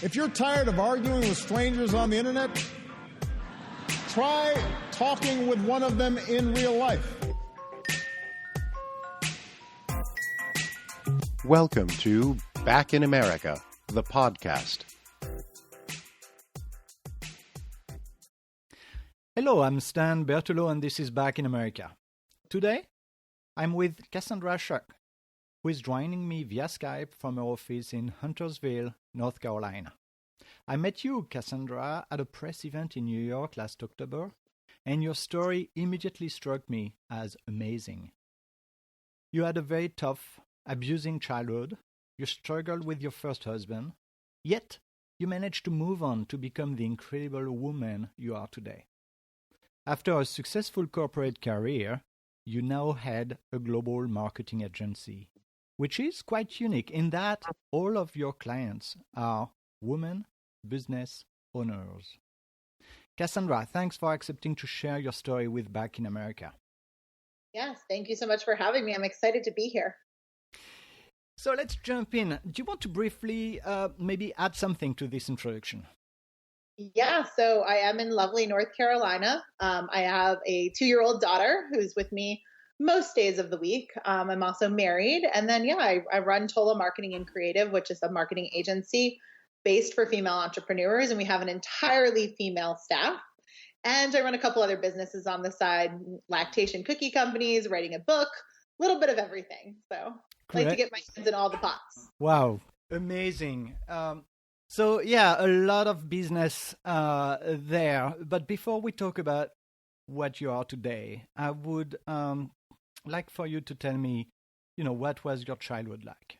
If you're tired of arguing with strangers on the internet, try talking with one of them in real life. Welcome to Back in America, the podcast. Hello, I'm Stan Bertolo and this is Back in America. Today, I'm with Cassandra Shuck, who is joining me via Skype from her office in Hunterville, North Carolina. I met you, Cassandra, at a press event in New York last October, and your story immediately struck me as amazing. You had a very tough, abusing childhood, you struggled with your first husband, yet you managed to move on to become the incredible woman you are today. After a successful corporate career, you now head a global marketing agency, which is quite unique in that all of your clients are women business owners. Cassandra, thanks for accepting to share your story with Back in America. Yes, thank you so much for having me. I'm excited to be here. So let's jump in. Do you want to briefly maybe add something to this introduction? Yeah, so I am in lovely North Carolina. I have a 2-year-old daughter who's with me most days of the week. I'm also married. And then, I run Tola Marketing and Creative, which is a marketing agency based for female entrepreneurs. And we have an entirely female staff. And I run a couple other businesses on the side, lactation cookie companies, writing a book, a little bit of everything. So I like to get my hands in all the pots. Wow, amazing. So a lot of business there. But before we talk about what you are today, I would like for you to tell me, what was your childhood like?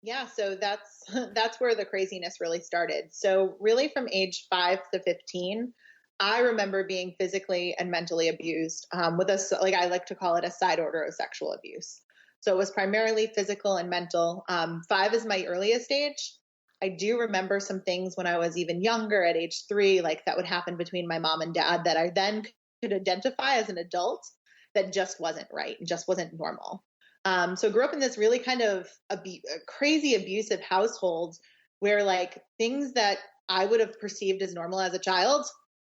Yeah, so that's where the craziness really started. So really from age 5 to 15, I remember being physically and mentally abused with I like to call it a side order of sexual abuse. So it was primarily physical and mental. 5 is my earliest age. I do remember some things when I was even younger at age 3, like that would happen between my mom and dad that I then could identify as an adult that just wasn't right and just wasn't normal. So I grew up in this really kind of crazy abusive household where like things that I would have perceived as normal as a child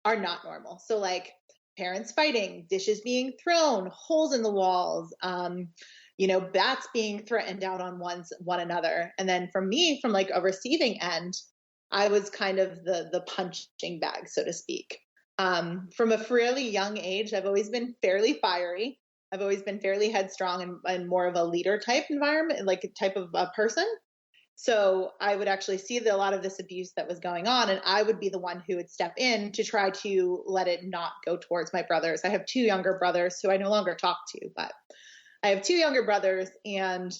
are not normal. So like parents fighting, dishes being thrown, holes in the walls, bats being threatened out on one another. And then for me, from like a receiving end, I was kind of the punching bag, so to speak. From a fairly young age, I've always been fairly fiery. I've always been fairly headstrong and more of a leader type environment, like a type of a person. So I would actually see a lot of this abuse that was going on, and I would be the one who would step in to try to let it not go towards my brothers. I have 2 younger brothers who I no longer talk to, but I have 2 younger brothers, and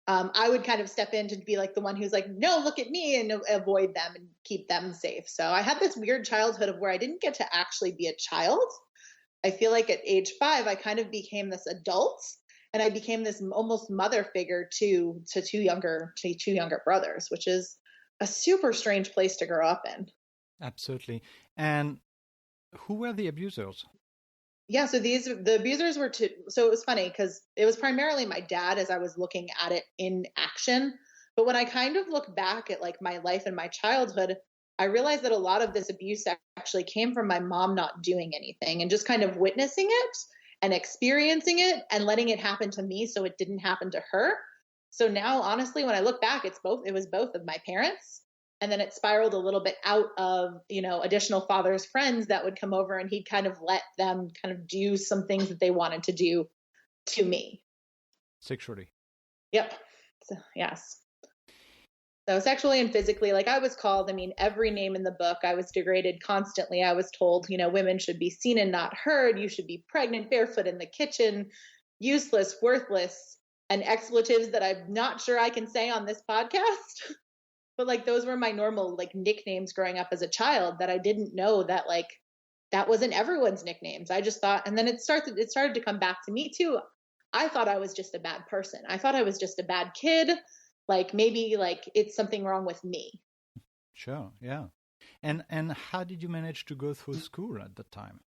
I would kind of step in to be like the one who's like, no, look at me, and avoid them and keep them safe. So I had this weird childhood of where I didn't get to actually be a child. I feel like at age 5, I kind of became this adult, and I became this almost mother figure to 2 younger brothers, which is a super strange place to grow up in. Absolutely. And who were the abusers? Yeah, so the abusers were so it was funny because it was primarily my dad as I was looking at it in action. But when I kind of look back at like my life and my childhood, I realized that a lot of this abuse actually came from my mom not doing anything and just kind of witnessing it and experiencing it and letting it happen to me so it didn't happen to her. So now, honestly, when I look back, it was both of my parents. And then it spiraled a little bit out of, additional father's friends that would come over, and he'd kind of let them kind of do some things that they wanted to do to me. Sexually. Yep. So, yes. So sexually and physically, like I was called, every name in the book. I was degraded constantly. I was told, women should be seen and not heard. You should be pregnant, barefoot in the kitchen, useless, worthless, and expletives that I'm not sure I can say on this podcast. But like those were my normal like nicknames growing up as a child that I didn't know that like that wasn't everyone's nicknames. I just thought, and then it started to come back to me too. I thought I was just a bad person. I thought I was just a bad kid. Like maybe like it's something wrong with me. Sure, yeah. And how did you manage to go through school at that time?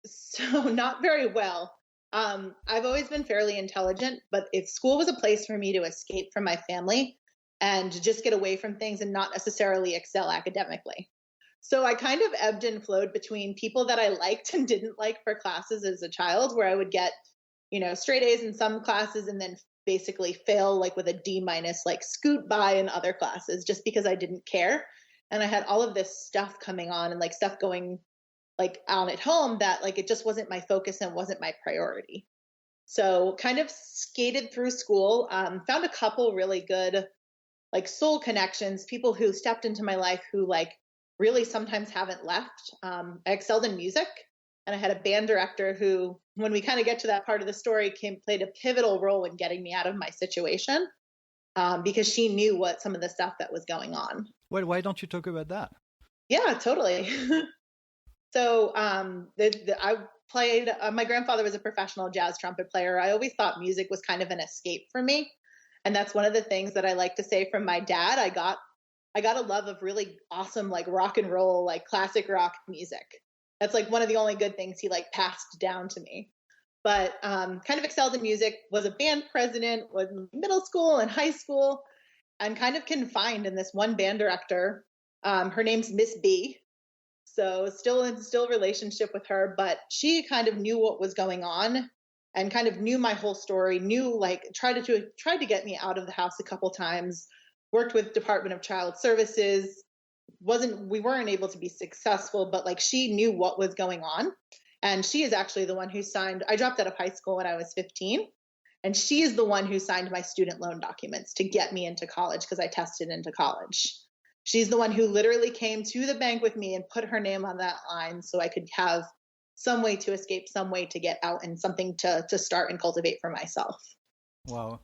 So not very well. I've always been fairly intelligent, but if school was a place for me to escape from my family, and just get away from things and not necessarily excel academically. So I kind of ebbed and flowed between people that I liked and didn't like for classes as a child, where I would get, straight A's in some classes and then basically fail like with a D minus, like scoot by in other classes just because I didn't care. And I had all of this stuff coming on and like stuff going like on at home that like it just wasn't my focus and wasn't my priority. So kind of skated through school, found a couple really good like soul connections, people who stepped into my life who like really sometimes haven't left. I excelled in music, and I had a band director who, when we kind of get to that part of the story, played a pivotal role in getting me out of my situation, because she knew what some of the stuff that was going on. Well, why don't you talk about that? Yeah, totally. So I played, my grandfather was a professional jazz trumpet player. I always thought music was kind of an escape for me. And that's one of the things that I like to say from my dad. I got a love of really awesome, like rock and roll, like classic rock music. That's like one of the only good things he like passed down to me. But kind of excelled in music, was a band president, was in middle school and high school, and kind of confined in this one band director. Her name's Miss B. So still relationship with her, but she kind of knew what was going on and kind of knew my whole story, knew like tried to get me out of the house a couple times, worked with Department of Child Services. We weren't able to be successful, but like she knew what was going on. And she is actually the one who signed, I dropped out of high school when I was 15. And she is the one who signed my student loan documents to get me into college because I tested into college. She's the one who literally came to the bank with me and put her name on that line so I could have some way to escape, some way to get out, and something to start and cultivate for myself. Wow.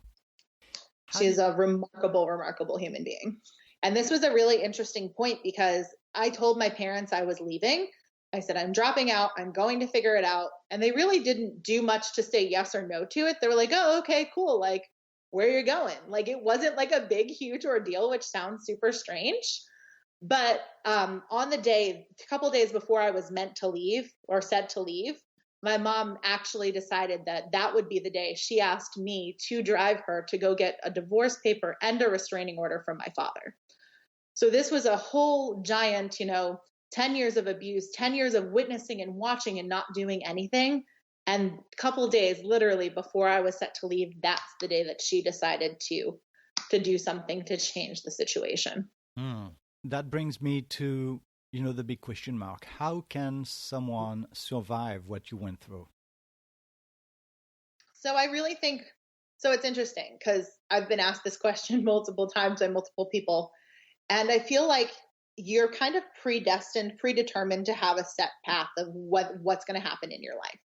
She's a remarkable, remarkable human being. And this was a really interesting point because I told my parents I was leaving. I said, I'm dropping out. I'm going to figure it out. And they really didn't do much to say yes or no to it. They were like, oh, okay, cool. Like, where you're going. Like, it wasn't like a big, huge ordeal, which sounds super strange. But on the day, a couple days before I was meant to leave or said to leave, my mom actually decided that would be the day she asked me to drive her to go get a divorce paper and a restraining order from my father. So this was a whole giant, 10 years of abuse, 10 years of witnessing and watching and not doing anything. And a couple days literally before I was set to leave, that's the day that she decided to do something to change the situation. That brings me to, the big question mark. How can someone survive what you went through? So I really think, so it's interesting because I've been asked this question multiple times by multiple people. And I feel like you're kind of predetermined to have a set path of what's going to happen in your life.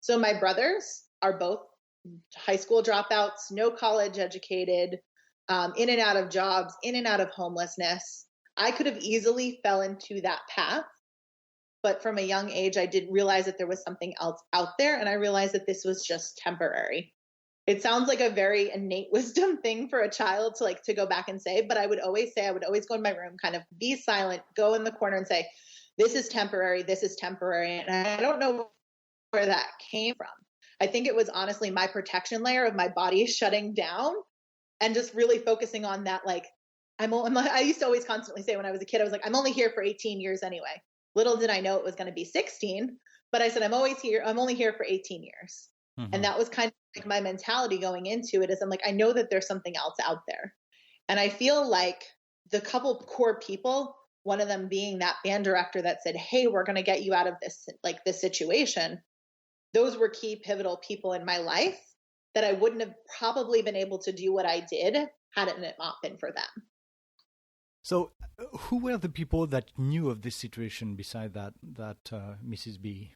So my brothers are both high school dropouts, no college educated, in and out of jobs, in and out of homelessness. I could have easily fell into that path. But from a young age, I did realize that there was something else out there. And I realized that this was just temporary. It sounds like a very innate wisdom thing for a child to go back and say, but I would always go in my room, kind of be silent, go in the corner and say, this is temporary. This is temporary. And I don't know where that came from. I think it was honestly my protection layer of my body shutting down and just really focusing on that. Like I used to always constantly say when I was a kid, I was like, I'm only here for 18 years anyway. Little did I know it was going to be 16, but I said, I'm only here for 18 years. Mm-hmm. And that was kind of like my mentality going into it is I'm like, I know that there's something else out there. And I feel like the couple core people, one of them being that band director that said, hey, we're going to get you out of this situation. Those were key pivotal people in my life that I wouldn't have probably been able to do what I did had it not been for them. So who were the people that knew of this situation beside that Mrs. B?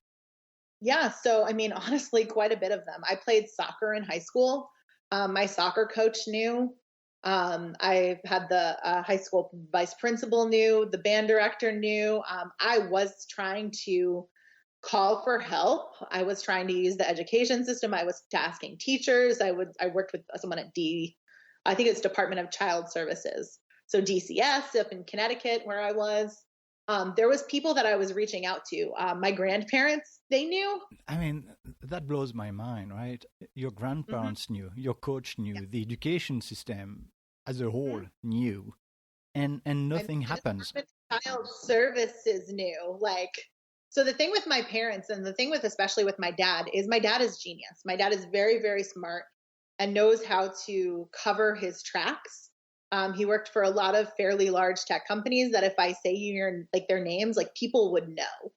Yeah, so I mean, honestly, quite a bit of them. I played soccer in high school. My soccer coach knew. I had the high school vice principal knew. The band director knew. I was trying to call for help. I was trying to use the education system. I was asking teachers. I worked with someone at I think it's Department of Child Services. So DCS up in Connecticut where I was. There was people that I was reaching out to. My grandparents, they knew. I mean, that blows my mind, right? Your grandparents knew, your coach knew, the education system. as a whole knew, and nothing happens. Child services knew. So the thing with my parents and the thing with especially with my dad is genius. My dad is very, very smart and knows how to cover his tracks. He worked for a lot of fairly large tech companies that if I say their names, people would know.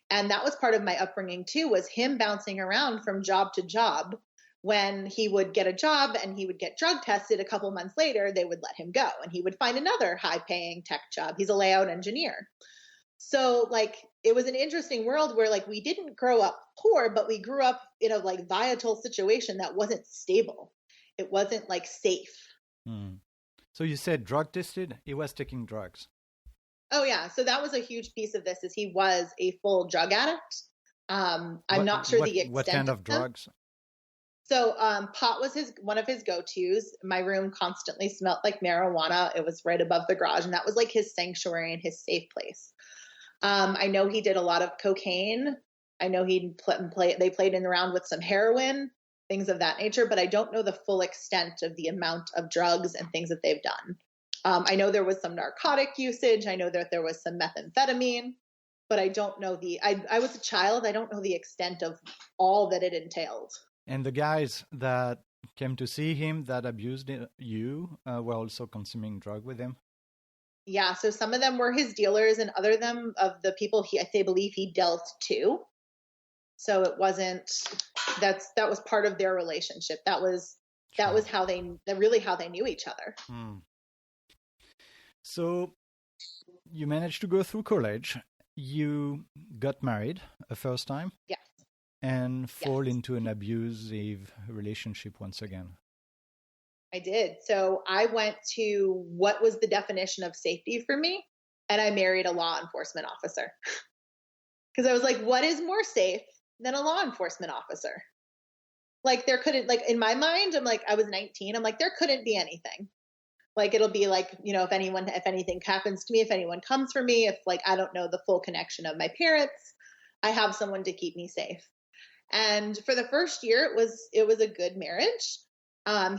And that was part of my upbringing too, was him bouncing around from job to job. When he would get a job and he would get drug tested a couple months later, they would let him go and he would find another high paying tech job. He's a layout engineer. So it was an interesting world where we didn't grow up poor, but we grew up in a volatile situation that wasn't stable. It wasn't safe. So you said drug tested, he was taking drugs. Oh yeah. So that was a huge piece of this is he was a full drug addict. I'm not sure the extent. What kind of drugs? So pot was one of his go-tos. My room constantly smelled like marijuana. It was right above the garage, and that was his sanctuary and his safe place. I know he did a lot of cocaine. I know they played around with some heroin, things of that nature, but I don't know the full extent of the amount of drugs and things that they've done. I know there was some narcotic usage. I know that there was some methamphetamine, but I don't know I was a child. I don't know the extent of all that it entailed. And the guys that came to see him that abused you were also consuming drug with him? Yeah, so some of them were his dealers and other of the people they believe he dealt to. So it wasn't, that was part of their relationship. That was how they knew each other. So you managed to go through college. You got married a first time? Yes. And fall into an abusive relationship once again. I did. So I went to what was the definition of safety for me, and I married a law enforcement officer. Because I was like, what is more safe than a law enforcement officer? There couldn't, in my mind, I'm I was 19. I'm there couldn't be anything. It'll be if anything happens to me, if anyone comes for me, if I don't know the full connection of my parents, I have someone to keep me safe. And for the first year, it was a good marriage.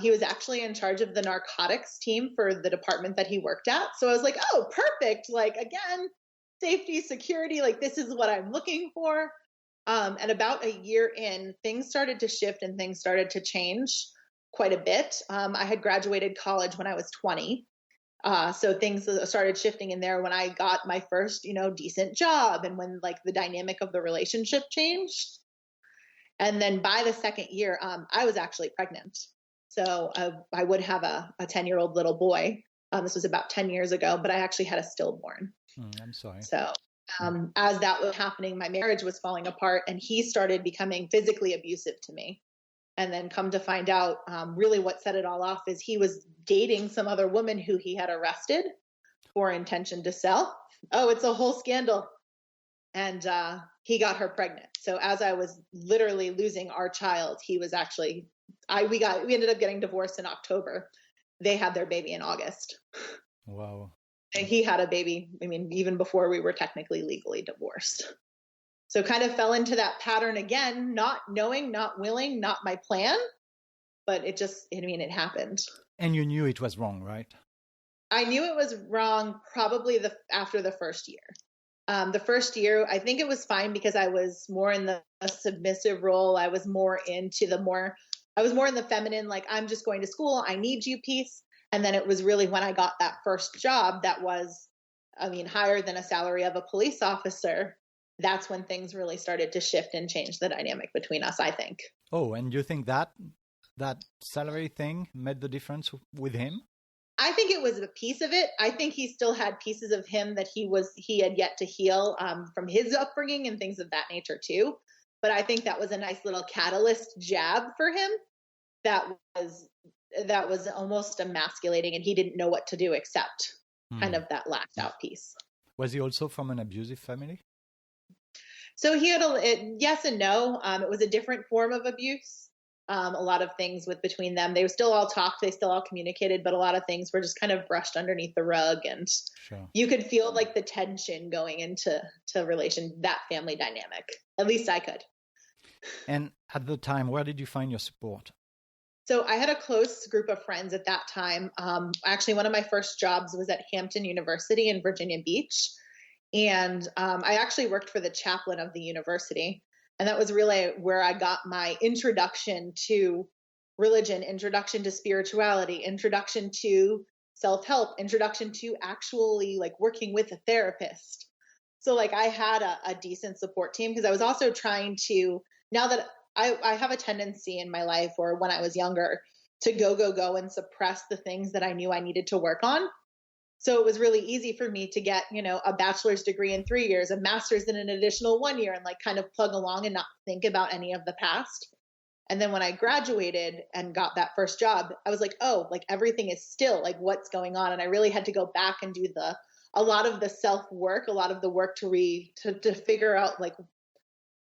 He was actually in charge of the narcotics team for the department that he worked at. So I was like, oh, perfect. Again, safety, security, this is what I'm looking for. And about a year in, things started to shift and things started to change quite a bit. I had graduated college when I was 20. So things started shifting in there when I got my first, decent job and when the dynamic of the relationship changed. And then by the second year, I was actually pregnant. So I would have a 10-year-old little boy. This was about 10 years ago, but I actually had a stillborn. I'm sorry. So as that was happening, my marriage was falling apart and he started becoming physically abusive to me. And then come to find out, really what set it all off is he was dating some other woman who he had arrested for intention to sell. Oh, it's a whole scandal. And he got her pregnant. So as I was literally losing our child, he was actually, we ended up getting divorced in October. They had their baby in August. Wow. And he had a baby, even before we were technically legally divorced. So kind of fell into that pattern again, not knowing, not willing, not my plan, but it happened. And you knew it was wrong, right? I knew it was wrong probably after the first year. The first year, I think it was fine because I was more in the submissive role. I was more in the feminine, I'm just going to school. I need you piece. And then it was really when I got that first job that was, higher than a salary of a police officer. That's when things really started to shift and change the dynamic between us, I think. Oh, and you think that salary thing made the difference with him? I think it was a piece of it. I think he still had pieces of him that he had yet to heal from his upbringing and things of that nature too. But I think that was a nice little catalyst jab for him that was almost emasculating, and he didn't know what to do except kind of that lashed out piece. Was he also from an abusive family? So he had yes and no. It was a different form of abuse. A lot of things between them. They still all talked. They still all communicated, but a lot of things were just kind of brushed underneath the rug. And You could feel the tension going into that family dynamic. At least I could. And at the time, where did you find your support? So I had a close group of friends at that time. Actually, one of my first jobs was at Hampton University in Virginia Beach. And I actually worked for the chaplain of the university. And that was really where I got my introduction to religion, introduction to spirituality, introduction to self-help, introduction to actually like working with a therapist. So like I had a decent support team because I was also trying to, now that I have a tendency in my life or when I was younger to go and suppress the things that I knew I needed to work on. So it was really easy for me to get, a bachelor's degree in 3 years, a master's in an additional 1 year, and like kind of plug along and not think about any of the past. And then when I graduated and got that first job, I was like, oh, like everything is still like what's going on. And I really had to go back and do a lot of the self work, a lot of the work to figure out like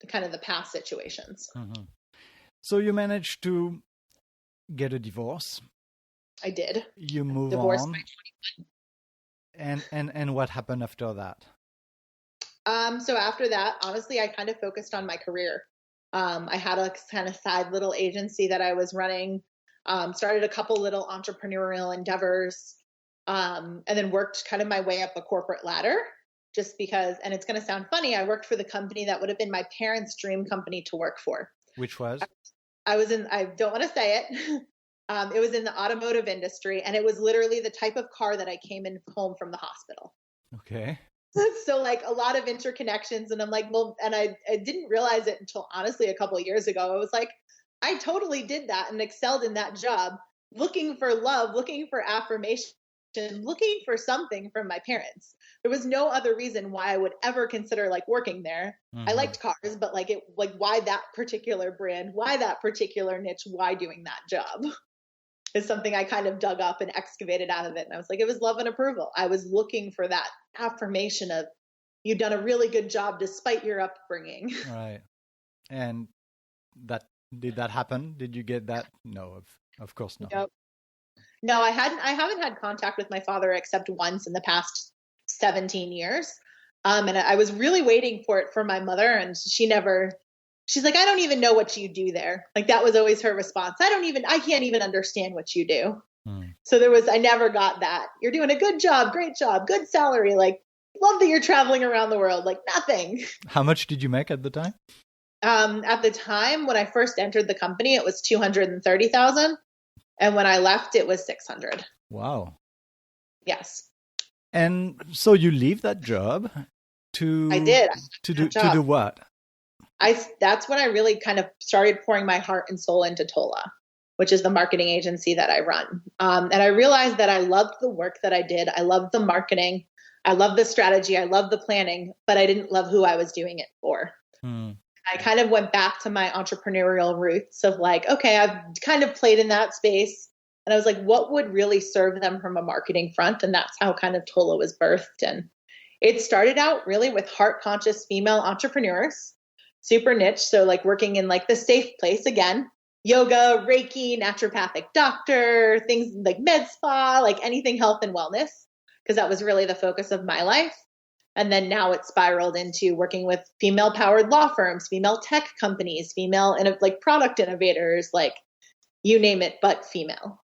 kind of the past situations. Mm-hmm. So you managed to get a divorce. I did. You moved Divorced on. by 21. And what happened after that? So after that, honestly, I kind of focused on my career. I had a kind of side little agency that I was running, started a couple little entrepreneurial endeavors, and then worked kind of my way up a corporate ladder just because, and it's going to sound funny, I worked for the company that would have been my parents' dream company to work for. Which was? I don't want to say it. It was in the automotive industry, and it was literally the type of car that I came in home from the hospital. Okay. So like a lot of interconnections, and I'm like, well, and I didn't realize it until honestly a couple of years ago. I was like, I totally did that and excelled in that job, looking for love, looking for affirmation, looking for something from my parents. There was no other reason why I would ever consider like working there. Mm-hmm. I liked cars, but like why that particular brand, why that particular niche, why doing that job is something I kind of dug up and excavated out of it. And I was like, it was love and approval. I was looking for that affirmation of you've done a really good job despite your upbringing. Right. And did that happen? Did you get that? No, of course not. Nope. No, I haven't had contact with my father except once in the past 17 years. And I was really waiting for it for my mother, and she's like, I don't even know what you do there. Like that was always her response. I can't even understand what you do. So I never got that. You're doing a good job, great job, good salary. Like love that you're traveling around the world. Like nothing. How much did you make at the time? At the time when I first entered the company, it was $230,000. And when I left, it was $600. Wow. Yes. And so you leave that job I did. To do what? That's when I really kind of started pouring my heart and soul into Tola, which is the marketing agency that I run. And I realized that I loved the work that I did. I loved the marketing. I loved the strategy. I loved the planning, but I didn't love who I was doing it for. I kind of went back to my entrepreneurial roots of like, okay, I've kind of played in that space. And I was like, what would really serve them from a marketing front? And that's how kind of Tola was birthed. And it started out really with heart-conscious female entrepreneurs, super niche. So like working in like the safe place again, yoga, Reiki, naturopathic doctor, things like med spa, like anything health and wellness, because that was really the focus of my life. And then now it's spiraled into working with female-powered law firms, female tech companies, female like product innovators, like you name it, but female.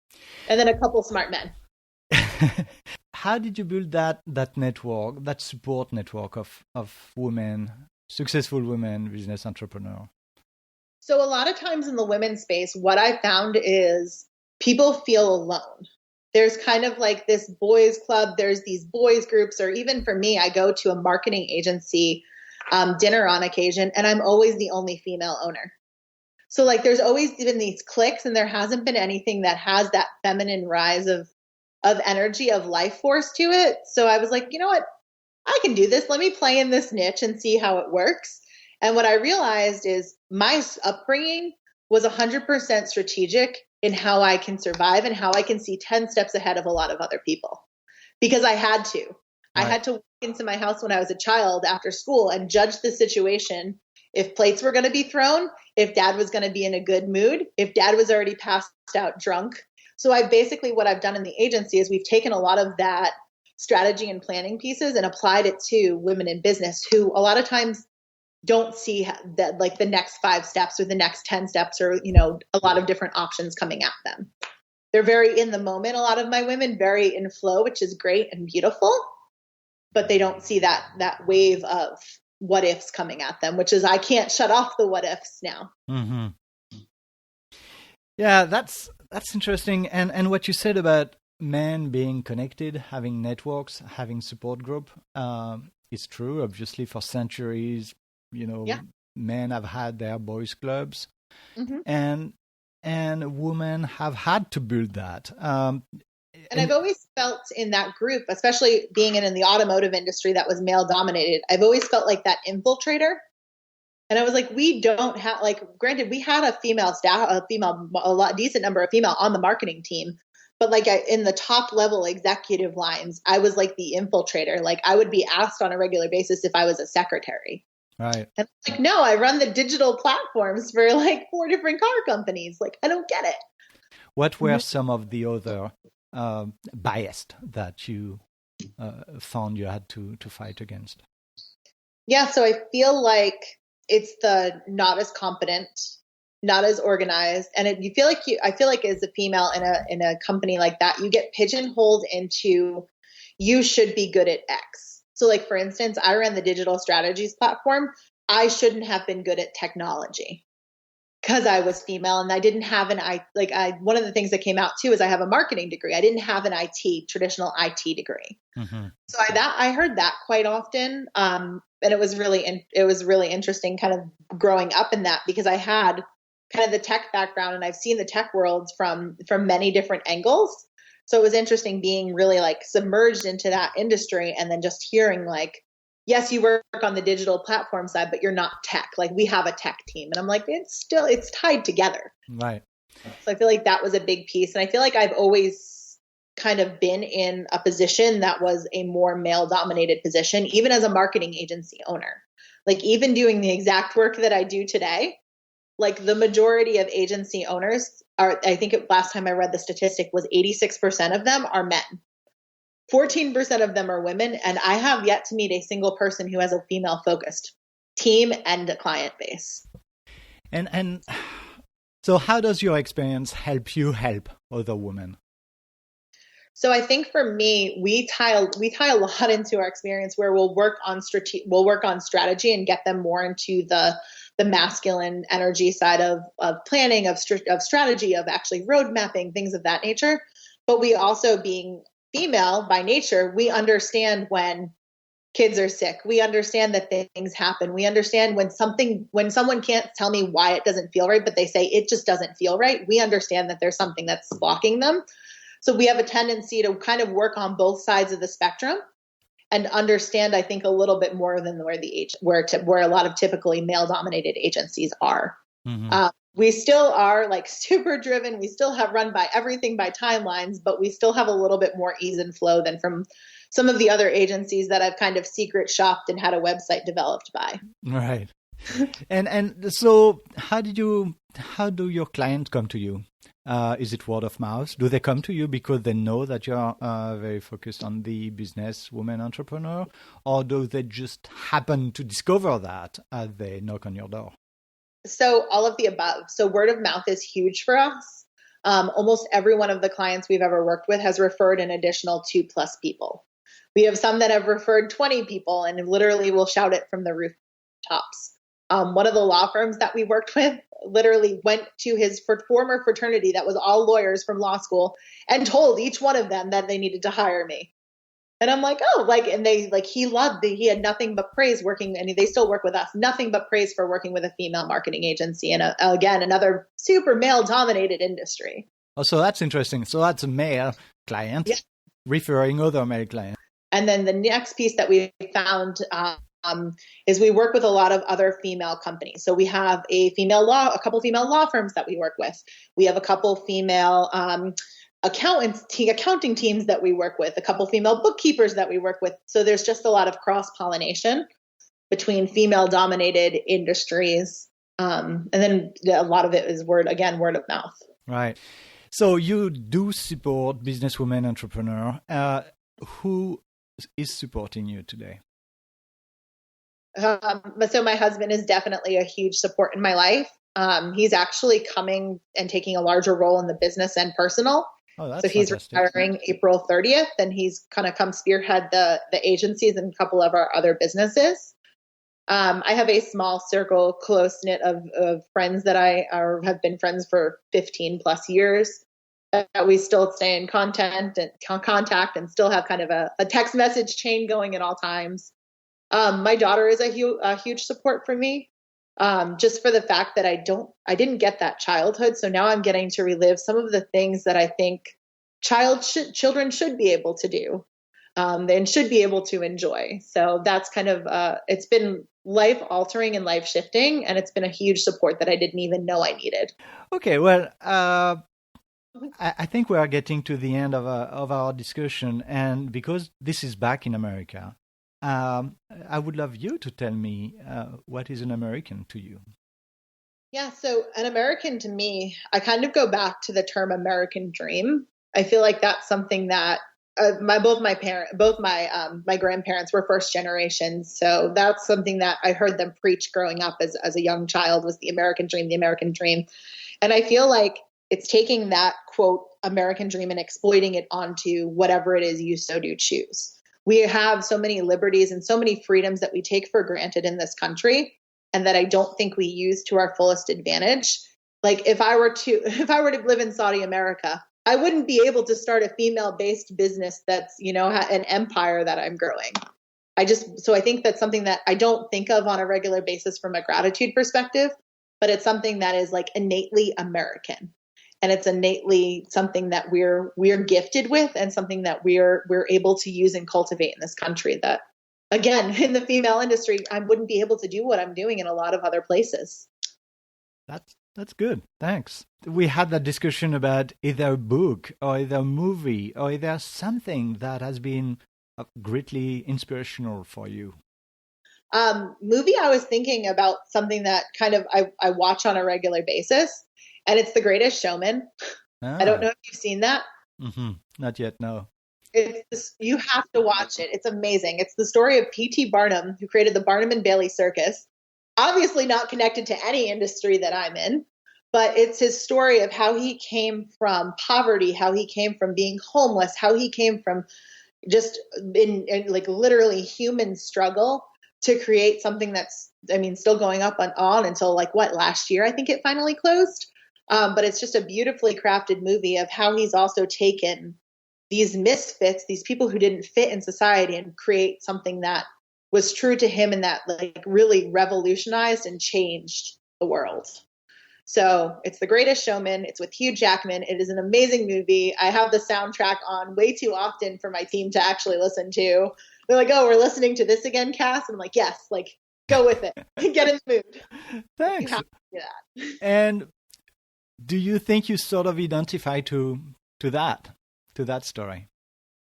And then a couple smart men. How did you build that network, that support network of women, successful women, business entrepreneurs? So a lot of times in the women's space, what I found is people feel alone. There's kind of like this boys club. There's these boys groups, or even for me, I go to a marketing agency dinner on occasion, and I'm always the only female owner. So like there's always been these cliques, and there hasn't been anything that has that feminine rise of energy, of life force to it. So I was like, you know what? I can do this. Let me play in this niche and see how it works. And what I realized is my upbringing was 100% strategic in how I can survive and how I can see 10 steps ahead of a lot of other people, because I had to. Right. I had to walk into my house when I was a child after school and judge the situation. If plates were going to be thrown, if dad was going to be in a good mood, if dad was already passed out drunk. So what I've done in the agency is we've taken a lot of that strategy and planning pieces and applied it to women in business who a lot of times don't see that like the next 5 steps or the next 10 steps or, a lot of different options coming at them. They're very in the moment. A lot of my women, very in flow, which is great and beautiful, but they don't see that wave of what ifs coming at them, which is I can't shut off the what ifs now. Mm-hmm. Yeah, that's interesting. And what you said about men being connected, having networks, having support group, is true. Obviously, for centuries, men have had their boys' clubs, and women have had to build that. And I've always felt in that group, especially being in the automotive industry that was male dominated, I've always felt like that infiltrator. And I was like, we don't have, like, granted, we had a female staff, decent number of female on the marketing team. But like in the top level executive lines, I was like the infiltrator. Like I would be asked on a regular basis if I was a secretary. Right. And like, no, I run the digital platforms for like 4 different car companies. Like, I don't get it. What were some of the other bias that you found you had to fight against? Yeah, so I feel like it's the not as competent, not as organized, and I feel like as a female in a company like that, you get pigeonholed into you should be good at X. So like for instance, I ran the digital strategies platform. I shouldn't have been good at technology because I was female and I didn't have one of the things that came out too is I have a marketing degree. I didn't have an traditional IT degree. Mm-hmm. So I heard that quite often. And it was really interesting kind of growing up in that because I had kind of the tech background and I've seen the tech world from many different angles. So it was interesting being really like submerged into that industry and then just hearing like, yes, you work on the digital platform side, but you're not tech. Like we have a tech team. And I'm like, it's tied together. Right. So I feel like that was a big piece. And I feel like I've always kind of been in a position that was a more male dominated position, even as a marketing agency owner. Like even doing the exact work that I do today, like the majority of agency owners are, I think last time I read the statistic was 86% of them are men. 14% of them are women. And I have yet to meet a single person who has a female focused team and a client base. And so how does your experience help you help other women? So I think for me, we tie a lot into our experience where we'll work on strategy and get them more into the masculine energy side of planning, of strategy, of actually road mapping, things of that nature. But we also, being female by nature, we understand when kids are sick. We understand that things happen. We understand when someone can't tell me why it doesn't feel right, but they say it just doesn't feel right. We understand that there's something that's blocking them. So we have a tendency to kind of work on both sides of the spectrum and understand, I think, a little bit more than where a lot of typically male-dominated agencies are. Mm-hmm. We still are like super driven. We still have run by everything by timelines, but we still have a little bit more ease and flow than from some of the other agencies that I've kind of secret shopped and had a website developed by. Right. And so how do your clients come to you? Is it word of mouth? Do they come to you because they know that you're very focused on the business woman entrepreneur, or do they just happen to discover that as they knock on your door? So all of the above. So word of mouth is huge for us. Almost every one of the clients we've ever worked with has referred an additional 2+ people. We have some that have referred 20 people and literally will shout it from the rooftops. One of the law firms that we worked with literally went to his former fraternity that was all lawyers from law school and told each one of them that they needed to hire me. And I'm like, oh, like, and they like, he had nothing but praise working, and they still work with us, nothing but praise for working with a female marketing agency. And again, another super male dominated industry. Oh, so that's interesting. So that's a male client referring other male clients. And then the next piece that we found, is we work with a lot of other female companies. So we have a couple female law firms that we work with. We have a couple female accounting teams that we work with, a couple female bookkeepers that we work with. So there's just a lot of cross-pollination between female-dominated industries. And then a lot of it is word of mouth. Right. So you do support businesswomen entrepreneur. Who is supporting you today? So my husband is definitely a huge support in my life. He's actually coming and taking a larger role in the business and personal. Oh, that's so he's fantastic. retiring April 30th, and he's going to come spearhead the agencies and a couple of our other businesses. I have a small circle, close knit of friends that have been friends for 15 plus years. We still stay in contact and still have kind of a text message chain going at all times. My daughter is a huge support for me, just for the fact that I didn't get that childhood. So now I'm getting to relive some of the things that I think children should be able to do, and should be able to enjoy. So that's kind of, it's been life altering and life shifting, and it's been a huge support that I didn't even know I needed. Okay, well, I think we are getting to the end of our discussion, and because this is back in America, I would love you to tell me what is an American to you. Yeah, so an American to me, I kind of go back to the term American dream. I feel like that's something that my grandparents were first generation, so that's something that I heard them preach growing up as a young child, was the American dream. And I feel like it's taking that quote American dream and exploiting it onto whatever it is you so do choose. We have so many liberties and so many freedoms that we take for granted in this country, and that I don't think we use to our fullest advantage. Like if I were to live in Saudi America, I wouldn't be able to start a female-based business that's, an empire that I'm growing. So I think that's something that I don't think of on a regular basis from a gratitude perspective, but it's something that is like innately American. And it's innately something that we're gifted with, and something that we're able to use and cultivate in this country that, again, in the female industry, I wouldn't be able to do what I'm doing in a lot of other places. That's good. Thanks. We had that discussion about either a book or either a movie or either something that has been greatly inspirational for you. Movie, I was thinking about something that kind of I watch on a regular basis, and it's The Greatest Showman. I don't know if you've seen that. Mm-hmm. Not yet, no. You have to watch it. It's amazing. It's the story of P.T. Barnum, who created the Barnum and Bailey Circus. Obviously not connected to any industry that I'm in, but it's his story of how he came from poverty, how he came from being homeless, how he came from just in like literally human struggle to create something that's, still going up and on until last year, I think it finally closed. But it's just a beautifully crafted movie of how he's also taken these misfits, these people who didn't fit in society, and create something that was true to him and that really revolutionized and changed the world. So it's The Greatest Showman. It's with Hugh Jackman. It is an amazing movie. I have the soundtrack on way too often for my team to actually listen to. They're like, "Oh, we're listening to this again, Cass?" And I'm like, "Yes, go with it. Get in the mood." Thanks. You have to do that. And do you think you sort of identify to that story?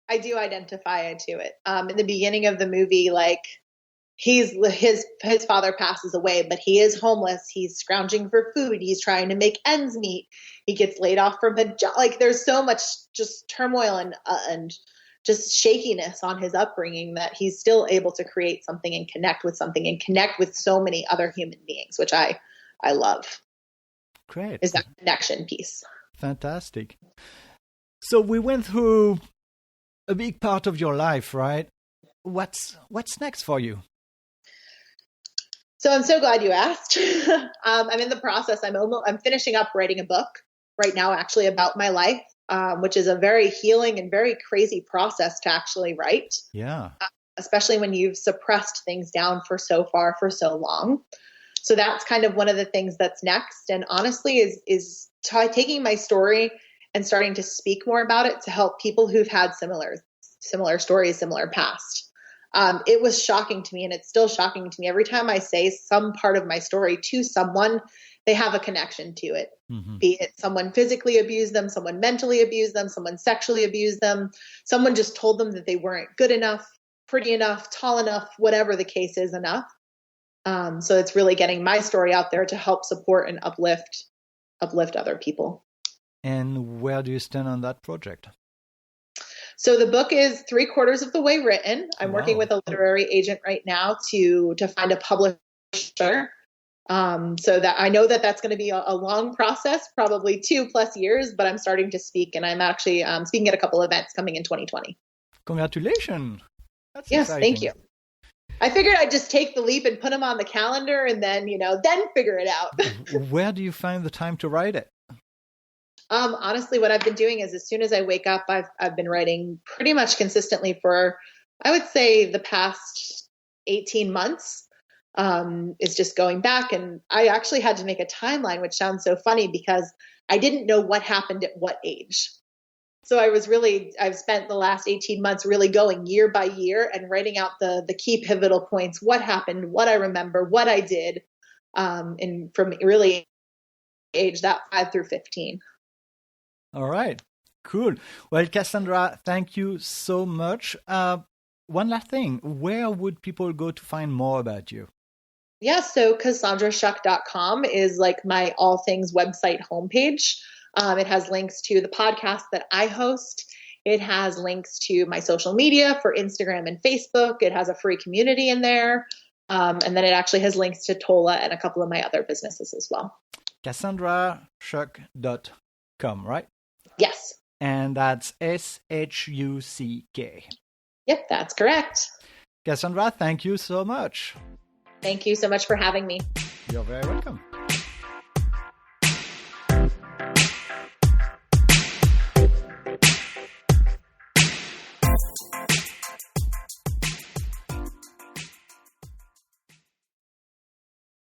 I do identify to it. In the beginning of the movie, his father passes away, but he is homeless. He's scrounging for food. He's trying to make ends meet. He gets laid off from a job. There's so much just turmoil and just shakiness on his upbringing that he's still able to create something and connect with something and connect with so many other human beings, which I love. Great. Is that connection piece. Fantastic. So we went through a big part of your life, right? What's next for you? So I'm so glad you asked. I'm in the process. I'm finishing up writing a book right now, actually, about my life, which is a very healing and very crazy process to actually write. Yeah. Especially when you've suppressed things down for so long. So that's kind of one of the things that's next. And honestly, is taking my story and starting to speak more about it to help people who've had similar stories, similar past. It was shocking to me, and it's still shocking to me. Every time I say some part of my story to someone, they have a connection to it. Mm-hmm. Be it someone physically abused them, someone mentally abused them, someone sexually abused them, someone just told them that they weren't good enough, pretty enough, tall enough, whatever the case is enough. So it's really getting my story out there to help support and uplift other people. And where do you stand on that project? So the book is 3/4 of the way written. I'm working with a literary agent right now to find a publisher. So that I know that that's going to be a long process, probably 2+ years, but I'm starting to speak, and I'm actually speaking at a couple events coming in 2020. Congratulations. That's yes, exciting. Thank you. I figured I'd just take the leap and put them on the calendar and then, then figure it out. Where do you find the time to write it? Honestly, what I've been doing is as soon as I wake up, I've been writing pretty much consistently for, I would say, the past 18 months. Is just going back, and I actually had to make a timeline, which sounds so funny because I didn't know what happened at what age. So I've spent the last 18 months really going year by year and writing out the key pivotal points, what happened, what I remember, what I did, and from really age that 5 through 15. All right, cool. Well, Cassandra, thank you so much. One last thing, where would people go to find more about you? Yeah, so CassandraShuck.com is like my all things website homepage. It has links to the podcast that I host. It has links to my social media for Instagram and Facebook. It has a free community in there. And then it actually has links to Tola and a couple of my other businesses as well. CassandraShuck.com, right? Yes. And that's SHUCK. Yep, that's correct. Cassandra, thank you so much. Thank you so much for having me. You're very welcome.